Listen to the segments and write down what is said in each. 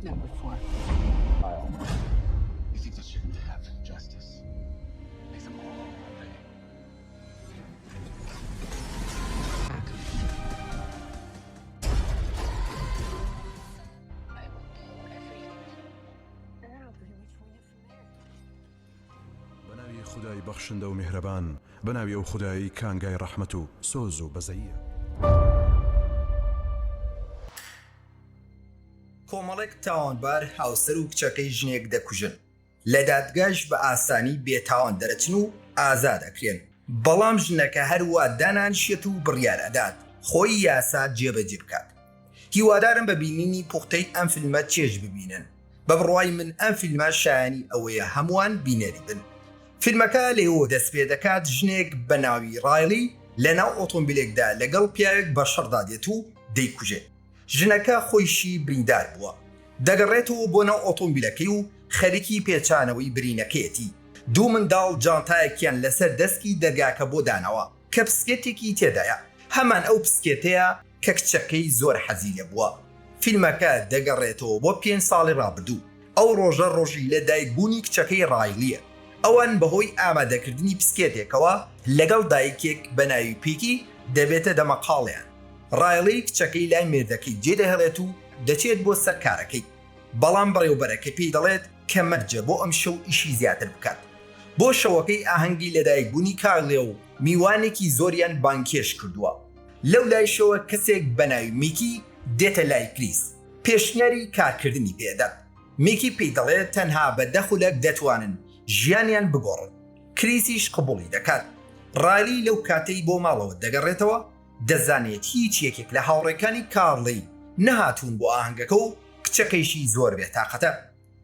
Number 4. Kyle. You think this shouldn't have justice? Make them all pay. Back. I will do everything. And then I'll pretty much win it from there. بەناوی خودای بەخشندە و میهرەبان، بەناوی ئەو خودایی کانگای ڕەحمەت و سۆز و بەزەییە. کۆمەڵێک تاوانبار هاوسەر و کچەکەی ژنێک دەکوژن، لە دادگاش بە ئاسانی بێتاوان دەرەچن و ئازا دەکرێن، بەڵام ژنەکە هەروە دانانشێت و بڕیار ئەدات خۆی یاسا جێبەجێ بکات. هیوادارم بە بینینی پوختەی ئەم فیلمە چێژ ببینن. بە بڕوای من ئەم فیلمە شایانی ئەوەیە هەمووان بینەری بن. فیلمەکە لێوە دەست پێ دەکات ژنێک بە ناوی ڕایلی لەناو ئۆتۆمبیلێکدا لەگەڵ پیاوێک بە شەڕدا دێت و دەیکوژێت. ژنەکە خۆیشی بریندار بووە، دەگەڕێتەوە بۆ ناو ئۆتۆمبیلەکەی و خەریکی پێچانەوەی برینەکەیەتی. دوو منداڵ جانتایەکیان لەسەر دەسکی دەرگاکە بۆ دانەوە کە پسکێتێکی تێدایە، هەمان ئەو پسکێتەیە کە کچەکەی زۆر حەزی لێ بووە. فیلمەکە دەگەڕێتەوە بۆ 5 ساڵی ڕابردوو. ئەو ڕۆژە ڕۆژی لەدایکبوونی کچەکەی ڕایلیە. ئەوان بەهۆی ئامادەکردنی پسکێتێکەوە لەگەڵ دایکێک بە ناوی پیکی دەبێتە دەمەقاڵیان. ڕایلی کچەکەی لای مێردەکەی جێدەهێڵێت و دەچێت بۆ سەر کارەکەی، بەڵام بەڕێوبەرەکە پێی دەڵێت کە مەرجە بۆ ئەم شەو ئیشی زیاتر بکات. بۆ شەوەکەی ئاهەنگی لەدایکبوونی کارلێ و میوانێکی زۆریان بانکێش کردووە. لەو لای شەوە کەسێک بە ناوی میکی دێتە لای کریس، پێشنیاری کارکردنی پێدات. میکی پێی دەڵێت تەنها بە دەخولەک دەتوانن ژیانیان بگۆڕن. کریسیش قبوڵی دەکات. ڕایلی لەو کاتەی بۆ ماڵەوە دەگەڕێتەوە، دەزانێت هیچ یەکێک لە هاوڕێکانی کارڵی نەهاتوون بۆ ئاهەنگەکە و کچەکەیشی زۆر بێتاقەتە.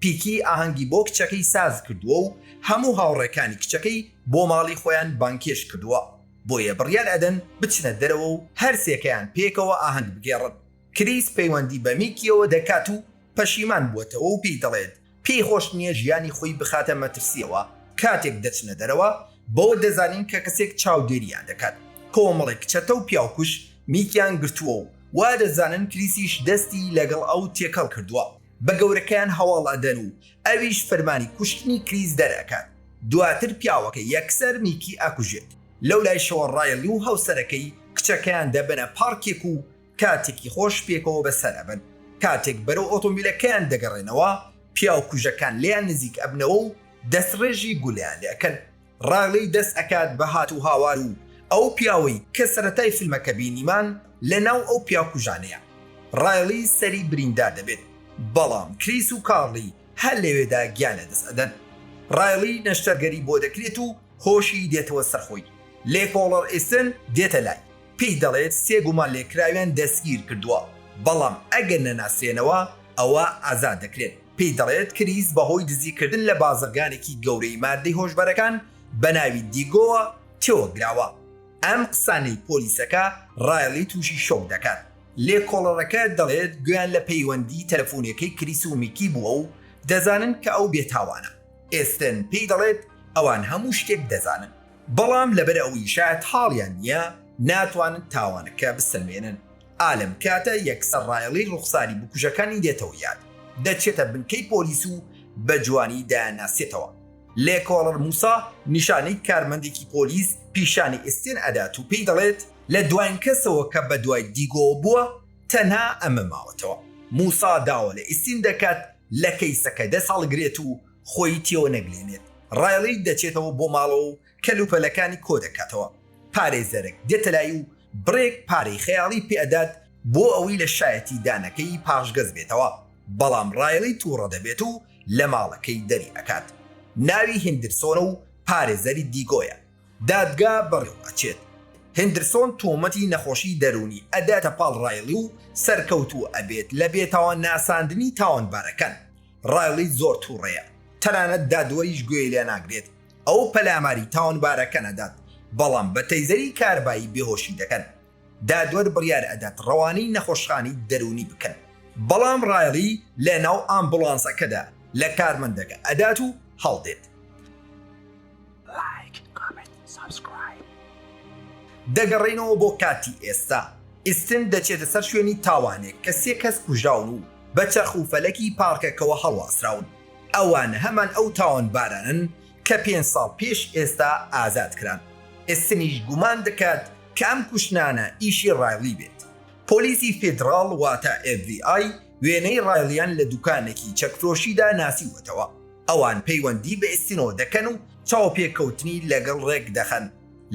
پیکی ئاهەنگی بۆ کچەکەی ساز کردووە و هەموو هاوڕێکانی کچەکەی بۆ ماڵی خۆیان بانکێش کردووە، بۆیە بڕیار ئەدەن بچنە دەرەوە و هەرسێکەیان پێکەوە ئاهەنگ بگێڕن. کریس پەیوەندی بە میکیەوە دەکات و پەشیمان بووەتەوە و پێی دەڵێت پێی خۆش نییە ژیانی خۆی بخاتە مەترسیەوە. کاتێک دەچنە دەرەوە بۆ دەزانین کە کەسێک چاودێریان دەکات. کۆمەڵێک کچەتە و پیاوکوش میکیان گرتووە و وا دەزانن کریسیش دەستی لەگەڵ ئەو تێکەڵ کردووە. بە گەورەکەیان هەواڵ ئەدەن و ئەویش فەرمانی کوشتنی کریس دەرەکات. دواتر پیاوەکە یەکسەر میکی ئاکوژێت. لەو لای شەوە ڕایلی و هاوسەرەکەی کچەکەیان دەبنە پارکێک و کاتێکی خۆش پێکەوە بەسەر ئەبن. کاتێک بەرەو ئۆتۆمبیلەکەیان دەگەڕێنەوە، پیاوکوژەکان لێیان نزیک ئەبنەوە و دەستڕێژی گولیان لێەکەن. ڕایلی دەست ئەکات بە هات و هاوار و ئەو پیاوەی کە سەرەتای فیلمەکە بینیمان لە ناو ئەو پیاکوژانەیە. ڕایلی سەری بریندار دەبێت، بەڵام کریس و کارلی هەر لەوێدا گیانە دەست ئەدەن. ڕایلی نەشتەرگەری بۆ دەکرێت و هۆشی دێتەوە سەرخۆی. لێکۆڵەر ئێستن دێتە لای، پێی دەڵێت 3 گومان لێکراویان دەستگیر کردووە، بەڵام ئەگەر نەناسێنەوە ئەوە ئازاد دەکرێت. پێی دەڵێت کریس بەهۆی دزیکردن لە بازرگانێکی گەورەی مادەی هۆشبەرەکان بە ناوی دیگۆوە تێوەگراوە. ئەم قسانەی پۆلیسەکە ڕایلی تووشی شۆک دەکات. لێکۆڵەرەکە دەڵێت گویان لە پەیوەندی تەلەفۆنەکەی کریس و میکی بووە و دەزانن کە ئەو بێتاوانە. ئێستن پێی دەڵێت ئەوان هەموو شتێک دەزانن، بەڵام لەبەر ئەوەی شایەت حاڵیان نییە ناتوانن تاوانەکە بسەلمێنن. ئالم کاتە یەکسەر ڕایلی ڕوخساری بکوژەکانی دێتەوە یاد، دەچێتە بنکەی پۆلیس و بە جوانی دایاناسێتەوە. لێکۆڵەر موسا نیشانەی کارمەندێکی پۆلیس پیشانی ئێستێن ئەدات و پێی دەڵێت لە دوایین کەسەوە کە بە دوای دیگۆ بووە تەنها ئەمە ماوەتەوە. موسا داوە لە ئێستین دەکات لە کەیسەکە دەسەڵگرێت و خۆی تێوە نەگلێنێت. ڕایلی دەچێتەوە بۆ ماڵەوە و کەلوپەلەکانی کۆ دەکاتەوە. پارێزەرێک دێتە لای و بڕێک پارەی خەیاڵی پێدات بۆ ئەوەی لە شایەتی دانەکەی پاشگەز بێتەوە، بەڵام ڕایلی تووڕە دەبێت و لە ماڵەکەی دەری ئەکات. ناوی هندرسۆنە و پارێزەری دیگۆیە. دادگا بەڕێوە ئەچێت. هندرسۆن تۆمەتی نەخۆشی دەرونی ئەداتە پاڵ ڕایلی و سەرکەوتوو ئەبێت لە بێتاوان ناساندنی تاوانبارەکان. ڕایلی زۆر تووڕەیە، تەنانەت دادوەریش گوێی لێ ناگرێت. ئەو پەلاماری تاوانبارەکە نەدات، بەڵام بە تەیزەری کاربایی بێهۆشی دەکەن. دادوەر بڕیار ئەدات ڕەوانەی نەخۆشخانی دەرونی بکەن، بەڵام ڕایلی لە ناو ئامبولانسەکەدا لە کارمەندەکە ئەدات و هەڵدێت. دەگەڕێنەوە بۆ کاتی ئێستا. ئیستن دەچێتە سەر شوێنی تاوانێک کە 3 کەس کوژاون و بە چەرخوفەلەکی پارکەکەوە هەڵواسراون. ئەوان هەمان ئەو تاوانبارانن کە 5 ساڵ پێش ئێستا ئازاد کران. ئێستنیش گومان دەکات کە ئەم کوشتانە ئیشی ڕایلی بێت. پۆلیسی فێدراڵ واتە FBI وێنەی ڕایلیان لە دوکانێکی چەکفرۆشیدا ناسیوەتەوە. ئەوان پەیوەندی بە ئێستینەوە دەکەن و چاوپێکەوتنی لەگەڵ ڕێک دەخەن.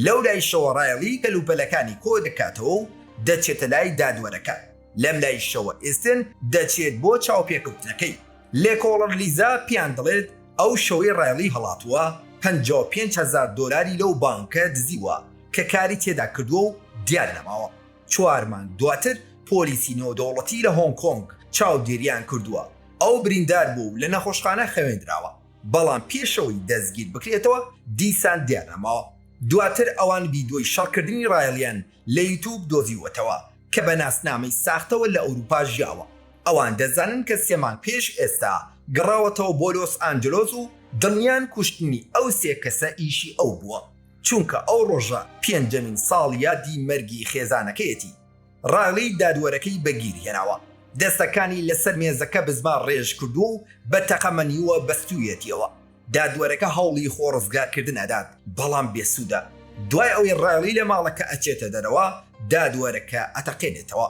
لەو لای شەوە ڕایلی کەلوپەلەکانی کۆ دەکاتەوە و دەچێتە لای دادوەرەکە. لەم لای شەوە ئێستن دەچێت بۆ چاوپێکەوتنەکەی. لێکۆڵەر لیزا پیان دەڵێت ئەو شەوەی ڕایلی هەڵاتووە $55,000 لەو بانکە دزیوە کە کاری تێدا کردووە و دیار نەماوە. 4 مانگ دواتر پۆلیسی نێودەوڵەتی لە هۆنگ کۆنگ چاودێریان کردووە. ئەو بریندار بوو لە نەخۆشخانە خەوێندراوە، بەڵام پێشەوەی دەستگیر بکرێتەوە دیسان دیار نەماوە. دواتر ئەوان ڤیدیۆی شەڕکردنی ڕایلیان لە یوتیوب دۆزیوەتەوە کە بە ناسنامەی ساختەوە لە ئەوروپا ژیاوە. ئەوان دەزانن کە 3 مانگ پێش ئێستا گەڕاوەتەوە بۆ لۆس ئانجلۆس و دڵنیان کوشتنی ئەو 3 کەسە ئیشی ئەو بووە، چونکە ئەو ڕۆژە 5مین ساڵ یادی مەرگی خێزانەکەیەتی. ڕایلی دادوەرەکەی بەگیری هێناوە، دەستەکانی لەسەر مێزەکە بزمان ڕێژ کردو و بە تەقەمەنیوە بەستوویەتیەوە. دادوەرەکە هەوڵی خۆڕزگارکردن ئەدات، بەڵام بێسوودە. دوای ئەوەی ڕایلی لە ماڵەکە ئەچێتە دەرەوە، دادوەرەکە ئەتەقێنێتەوە.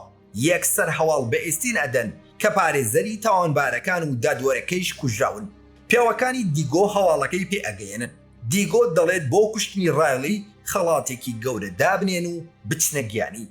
یەکسەر هەواڵ بە ئێستین ئەدەن کە پارێزەری تاوانبارەکان و دادوەرەکەیش کوژراون. پیاوەکانی دیگۆ هەواڵەکەی پێ ئەگەیەنن. دیگۆ دەڵێت بۆ کوشتنی ڕایلی خەڵاتێکی گەورە دابنێن و بچنە گیانی.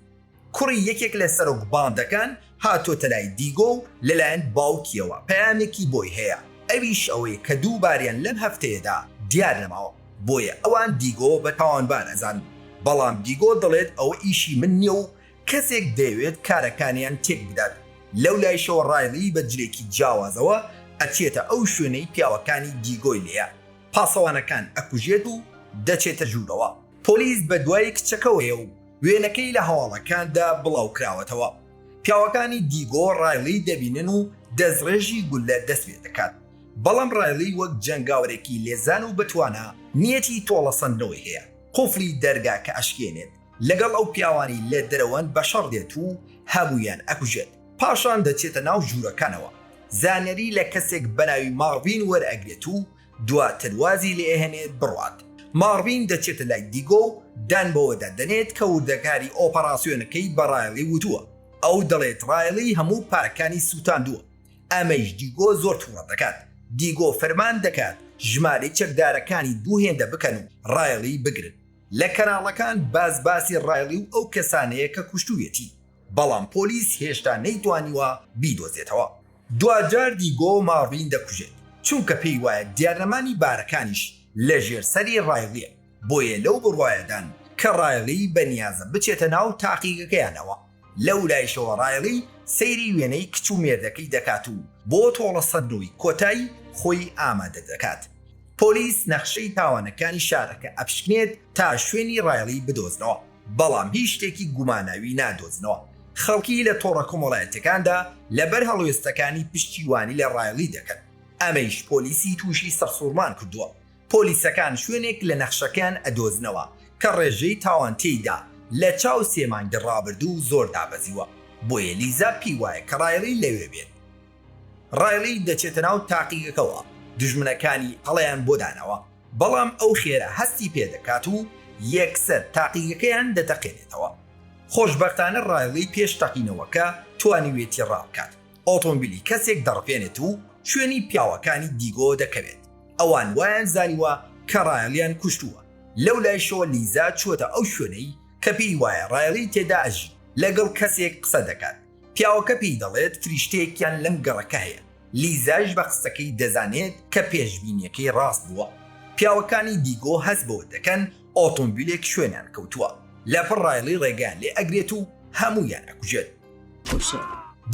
کوڕی یەکێک لە سەرۆک باندەکان هاتۆتە لای دیگۆ و لەلایەن باوکیەوە پەیامێکی بۆی هەیە. ئەویش ئەوەی کە دووباریان لەم هەفتەیەدا دیار نەماوە، بۆیە ئەوان دیگۆ بە تاوانبار ئەزان. بەڵام دیگۆ دەڵێت ئەوە ئیشی من نییە و کەسێک دەیەوێت کارەکانیان تێک بدات. لەو لای شەوە ڕایلی بە جلێکی جیاوازەوە ئەچێتە ئەو شوێنەی پیاوەکانی دیگۆی لێیە. پاسەوانەکان ئەکوژێت و دەچێتە ژوورەوە. پۆلیس بە دوای کچەکەوەیە و وێنەکەی لە هەواڵەکاندا بڵاو کراوەتەوە. پیاوەکانی دیگۆ ڕایلی دەبینن و دەستڕێژی گولە دەستێت دەکات. بەڵام ڕایلی وەک جەنگاوەرێکی لێزان و بتوانە نیەتی تۆڵەسەندنەوەی هەیە. قوفلی دەرگا کە ئەشکێنێت لەگەڵ ئەو پیاوانی لێ دەرەوەن بەشەڕ دێت و هەمویان ئەکوژێت. پاشان دەچێتە ناو ژوورەکانەوە. زانەری لە کەسێک بەناوی ماڕڤین وەرئەگرێت و دواتر وازی لێ ئەهێنێت بڕوات. ماڕڤین دەچێتە لای دیگۆ و دان بەوەدا دەنێت کە وردەکاری ئۆپەراسیۆنەکەی بە ڕایلی وتووە. ئەو دەڵێت ڕایلی هەموو پارەکانی سووتاندووە. ئەمەش دیگۆ زۆر تووڕە دەکات. دیگۆ فەرمان دەکات ژمارەی چەکدارەکانی دووهێندە بکەن و ڕایلی بگرن. لە کەناڵەکان باسی ڕایلی و ئەو کەسانەیە کە کوشتوویەتی، بەڵام پۆلیس هێشتا نەیتوانیوە بیدۆزێتەوە. دوجار دیگۆ ماڕڤین دەکوژێت، چونکە پێی وایە دیارنەمانی بارەکانیش لە ژێرسەری ڕایلیە. بۆیە لەو بڕوایەدان کە ڕایلی بەنیازە بچێتە ناو تاقیگەکەیانەوە. لەو لایشەوە ڕایلی سەیری وێنەی کچ و مێردەکەی دەکات و بۆ تۆڵەسەندنەوەی کۆتایی خۆی ئامادە دەکات. پۆلیس نەخشەی تاوانەکانی شارەکە ئەپشکنێت تا شوێنی ڕایلی بدۆزنەوە، بەڵام هیچ شتێکی گوماناوی نادۆزنەوە. خەڵکی لە تۆڕە کۆمەڵایەتەکاندا لەبەر هەڵوێستەکانی پشتیوانی لە ڕایلی دەکەن. ئەمەیش پۆلیسی تووشی سەرسوورمان کردووە. پۆلیسەکان شوێنێک لە نەخشەکان ئەدۆزنەوە کە ڕێژەی تاوان تێیدا لە چاو 3 مانگی ڕابردوو زۆر دابەزیوە. بۆیە لیزا پێی وایە کە ڕایلی لەوێ بێت. ڕایلی دەچێتە ناو تاقیگەکەوە، دژمنەکانی هەڵەیان بۆ دانەوە، بەڵام ئەو خێرە هەستی پێدەکات و یەکسەر تاقیگەکەیان دەتەقێنێتەوە. خۆشبەختانە ڕایلی پێش تەقینەوەکە توانیوێتی ڕاوکات. ئۆتۆمبیلی کەسێک دەڕپێنێت و شوێنی پیاوەکانی دیگۆ دەکەوێت. ئەوان وایان زانیوە کە ڕایلیان کوشتووە. لەو لای شەوە لیزا چووەتە ئەو شوێنەی کە پێی وایە ڕایلی تێدا ئەژی لەگەڵ کەسێک قسە دەکات. پیاوەکە پێی دەڵێت فریشتەیەکیان لەم گەڕەکە هەیە. لیزاش بە قسەکەی دەزانێت کە پێشبینیەکەی ڕاست بووە. پیاوەکانی دیگۆ هەست بەوە دەکەن ئۆتۆمبیلێک شوێنیان کەوتووە. لەپڕ ڕایلی ڕێگان لێ ئەگرێت و هەمویان ئەکوژێت.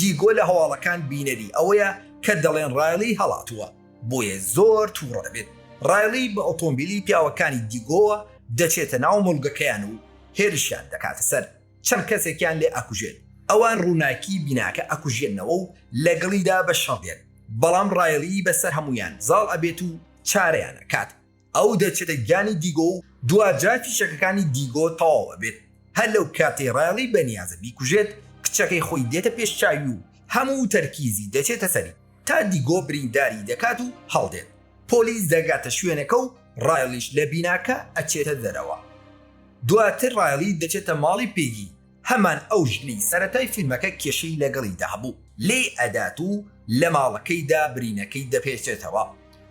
دیگۆ لە هەواڵەکان بینەری ئەوەیە کە دەڵێن ڕایلی هەڵاتووە، بۆیە زۆر تووڕە دەبێت. ڕایلی بە ئۆتۆمبیلی پیاوەکانی دیگۆوە دەچێتە ناو مڵگەکەیان و هێرشیان دەکاتە سەر. چەند کەسێکیان لێ ئەکوژێت. ئەوان ڕووناکی بیناکە ئەکوژێنەوە و لەگەڵیدا بە شەڕێن. بەڵام ڕایلی بەسەر هەمویان زاڵ ئەبێت و چارەیان ئەکات. ئەو دەچێتە گیانی دیگۆ و دوجار فیشەکەکانی دیگۆ تەواوە بێت. هەر لەو کاتێ ڕایلی بەنیازە بیکوژێت، کچەکەی خۆی دێتە پێش چاوی و هەموو تەرکیزی دەچێتە سەری تا دیگۆ برینداری دەکات و هەڵدێت. پۆلیس دەگاتە شوێنەکە و ڕایلیش لە بیناکە ئەچێتە دەرەوە. دواتر ڕایلی دەچێتە ماڵی پێگی. هەمان ئەو ژلی سەرەتای فیلمەکە کێشەی لەگەڵی دابوو لێ ئەدات و لە ماڵەکەیدا برینەکەی دەپێچێتەوە.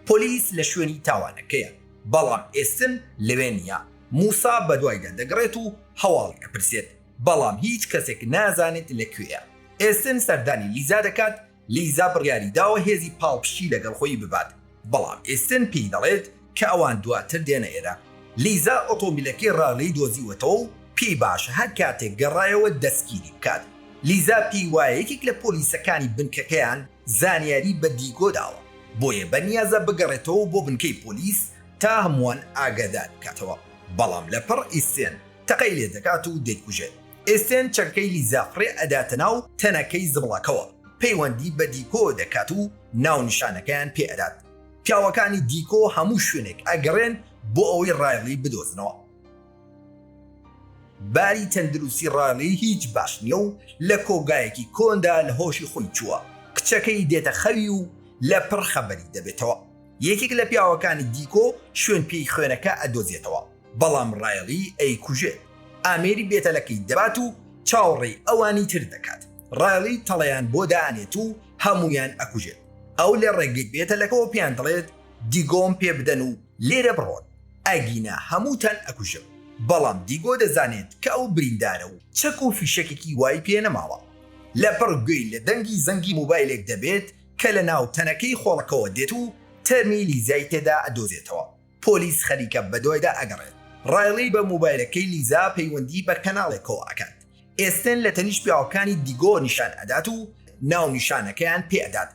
پۆلیس لە شوێنی تاوانەکەیە، بەڵام ئێستن لەوێ نییە. موسا بەدوایدا دەگڕێت و هەواڵی ئەپرسێت، بەڵام هیچ کەسێک نازانێت لەکوێیە. ئێستن سەردانی لیزا دەکات. لیزا بڕیاری داوە هێزی پاڵپشتی لەگەڵ خۆی ببات، بەڵام ئێستن پێی دەڵێت کە ئەوان دواتر دێنە ئێرە. لیزا ئۆتۆمبیلەکەی ڕاڵی دۆزیوەتەوە و پێی باشە هەر کاتێک گەڕایەوە دەستگیری بکات. لیزا پێی وایە یەکێک لە پۆلیسەکانی بنکەکەیان زانیاری بە دیگۆ داوە، بۆیە بەنیازە بگەڕێتەوە بۆ بنکەی پۆلیس تا هەمووان ئاگادار بکاتەوە. بەڵام لەپڕ ئیستێن تەقەی لێ دەکات و دەیکوژێت. ئێستێن چەکەی لیزا فڕێ ئەداتە ناو تەنەکەی زبڵەکەوە، پەیوەندی بە دیکۆ دەکات و ناونیشانەکەیان پێ ئەدات. پیاوەکانی دیکۆ هەموو شوێنێک ئەگەڕێن بۆ ئەوەی ڕایلی بدۆزنەوە. باری تەندروستی ڕایلی هیچ باش نییە و لە کۆگایەکی کۆندا لە هۆشی خۆی چووە. کچەکەی دێتە خەوی و لە پڕ خەبەری دەبێتەوە. یەکێک لە پیاوەکانی دیکۆ شوێن پێی خوێنەکە ئەدۆزێتەوە، بەڵام ڕایلی ئەیکوژێت. ئامێری بێتەلەکەی دەبات و چاوەڕێی ئەوانی تر دەکات. ڕایلی تەڵەیان بۆ دانێت و هەمویان ئەکوژێت. ئەو لە ڕێگەی بێتەلەکەەوە پێیان دەڵێت دیگۆم پێ بدەن و لێرە بڕۆن، ئەگینە هەمووتان ئەکوژم. بەڵام دیگۆ دەزانێت کە ئەو بریندارە و چەک و فیشەکێکی وای پێ نەماوە. لە پڕ گوێی لە دەنگی زەنگی موبایلێک دەبێت کە لە ناو تەنەکەی خۆڵەکەەوە دێت و تەرمی لیزای تێدا ئەدۆزێتەوە. پۆلیس خەریکە بەدوایدا ئەگەڕێت. ڕایلی بە موبایلەکەی لیزا پەیوەندی بە کەناڵێکەوە ئەکات. ئێستن لە تەنیش پیاوەکانی دیگۆ نیشان ئەدات و ناو نیشانەکەیان پێ ئەدات.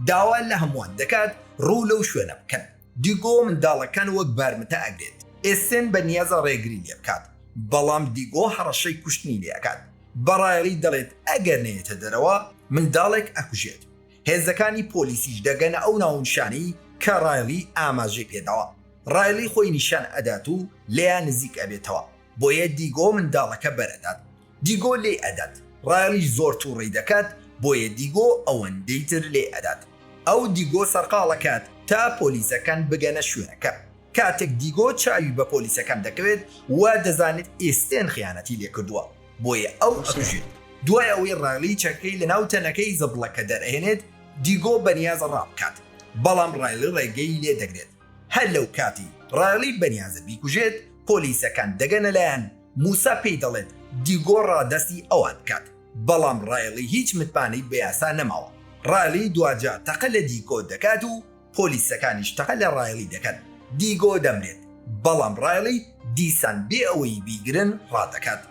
داوا لە هەمووان دەکات ڕوو لەو شوێنە بکەن. دیگۆ منداڵەکان وەک بارمتە ئەگرێت. ئێستن بە نیازە ڕێگری لێ بکات، بەڵام دیگۆ هەڕەشەی کوشتنی لێ ئەکات. بە ڕایلی دەڵێت ئەگەر نێتە دەرەوە منداڵێک ئەکوژێت. هێزەکانی پۆلیسیش دەگەنە ئەو ناونشانی کە ڕایلی ئاماژەی پێداوە. ڕایلی خۆی نیشان ئەدات و لێیان نزیک ئەبێتەوە، بۆیە دیگۆ منداڵەکە بەرەدات. دیگۆ لێ ئەدات. ڕایلیش زۆر تووڕێی دەکات، بۆیە دیگۆ ئەوەندەی تر لێ ئەدات. ئەو دیگۆ سەرقاڵەکات تا پۆلیسەکان بگەنە شوێنەکە. کاتێک دیگۆ چاوی بە پۆلیسەکان دەکەوێت وا دەزانێت ئێستێن خیانەتی لێ کردووە، بۆیە ئەو ئەکوژێت. دوای ئەوەی ڕایلی چەکەی لە ناو تەنەکەی زەبڵەکە دەرهێنێت، دیگۆ بەنیازە ڕابکات، بەڵام ڕایلی ڕێگەی لێ دەگرێت. هەر لەو کاتی ڕایلی بەنیازە بیکوژێت، پۆلیسەکان دەگەنە لایەن. موسا پێی دەڵێت دیگۆ ڕادەستی ئەوان بکات، بەڵام ڕایلی هیچ متمانەی بە یاسا نەماوە. ڕایلی دوجار تەقە لە دیگۆ دەکات و پۆلیسەکانیش تەقە لە ڕایلی دەکەن. دیگۆ دەمرێت، بەڵام ڕایلی دیسان بێ ئەوەی بیگرن ڕادەکات.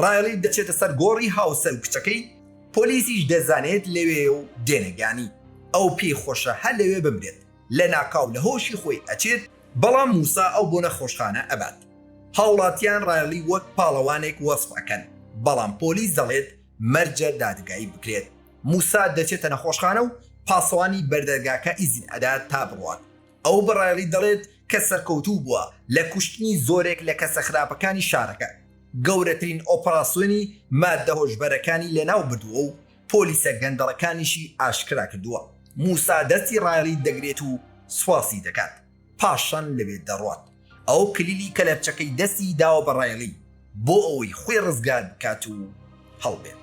ڕایلی دەچێتە سەر گۆڕی هاوسەر و کچەکەی. پۆلیسیش دەزانێت لەوێ و دێنەگانی. ئەو پێی خۆشە هەر لەوێ بمرێت. لە ناکاو لە هۆشی خۆی ئەچێت، بەڵام موسا ئەو بۆ نەخۆشخانە ئەبات. هاوڵاتیان ڕایلی وەک پاڵەوانێک وەسفەکەن، بەڵام پۆلیس دەڵێت مەرجە دادگایی بکرێت. موسا دەچێتە نەخۆشخانە و پاسەوانی بەردەرگاکە ئیزین ئەدات تا بڕوات. ئەو بە ڕایلی دەڵێت کە سەرکەوتوو بووە لە کوشتنی زۆرێک لە کەسە خراپەکانی شارەکە. گەورەترین ئۆپەراسیۆنی ماددە هۆشبەرەکانی لەناو بردووە و پۆلیسە گەندەڵەکانیشی ئاشکرا کردووە. موسا دەستی ڕایلی دەگرێت و سواسی دەکات، پاشان لەوێ دەڕوات. ئەو کلیلی کەلەپچەکەی دەستی داوە بە ڕایلی بۆ ئەوەی خۆی ڕزگار بکات و هەڵبێت.